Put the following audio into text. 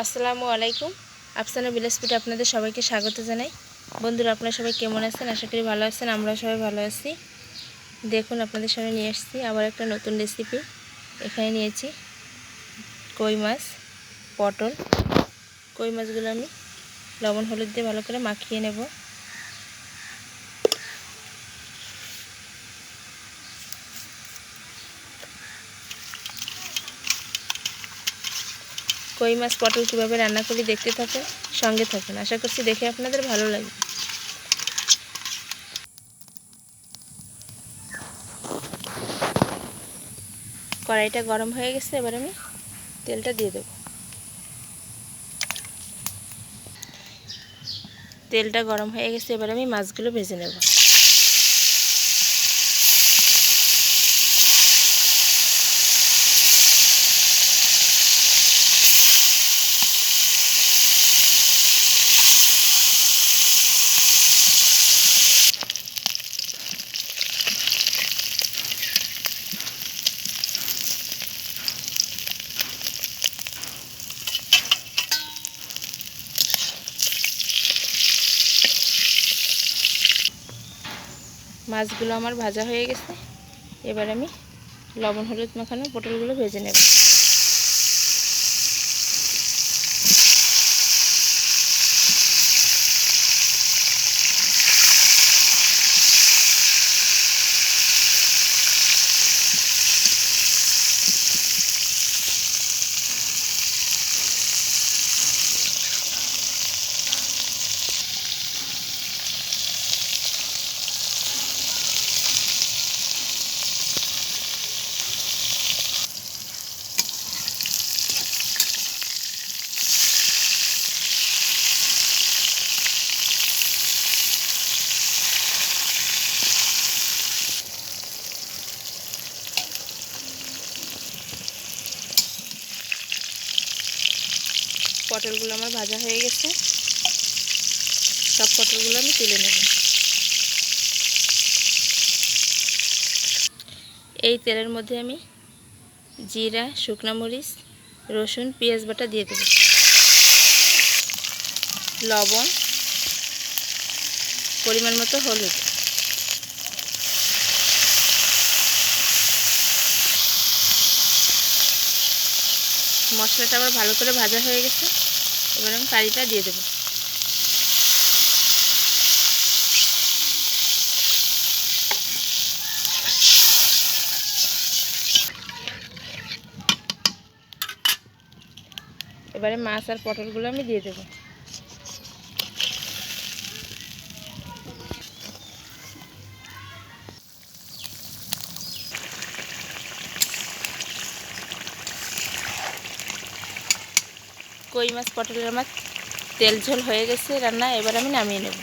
আসসালামু আলাইকুম। আফসানা ভিলেজ ফুডে আপনাদের সবাইকে স্বাগত জানাই। বন্ধুরা, আপনারা সবাই কেমন আছেন? আশা করি ভালো আছেন। আমরা সবাই ভালো আছি। দেখুন, আপনাদের সামনে নিয়ে এসেছি আবার একটা নতুন রেসিপি। এখানে নিয়েছি কই মাছ, পটল। কই মাছগুলো আমি লবণ হলুদ দিয়ে ভালো করে মাখিয়ে নেব। কই মাছ পটল কীভাবে রান্না করি দেখতে থাকুন, সঙ্গে থাকুন। আশা করছি দেখে আপনাদের ভালো লাগবে। কড়াইটা গরম হয়ে গেছে, এবার আমি তেলটা দিয়ে দেব। তেলটা গরম হয়ে গেছে, এবার আমি মাছগুলো ভেজে নেব। মাছগুলো আমার ভাজা হয়ে গেছে, এবার আমি লবণ হলুদ মাখানো পটলগুলো ভেজে নেব। পটলগুলো আমার ভাজা হয়ে গেছে, সব পটলগুলো আমি তুলে নেব। এই তেলের মধ্যে আমি জিরা, শুকনো মরিচ, রসুন, পেঁয়াজ বাটা দিয়ে দেব, লবণ, পরিমাণ মতো হলুদ। মশলাটা আবার ভালো করে ভাজা হয়ে গেছে, এবার আমি কারিটা দিয়ে দেব। এবারে মাছ আর পটলগুলো আমি দিয়ে দেব। কই মাছ পটলের আমার তেল ঝোল হয়ে গেছে রান্না, এবার আমি নামিয়ে নেব।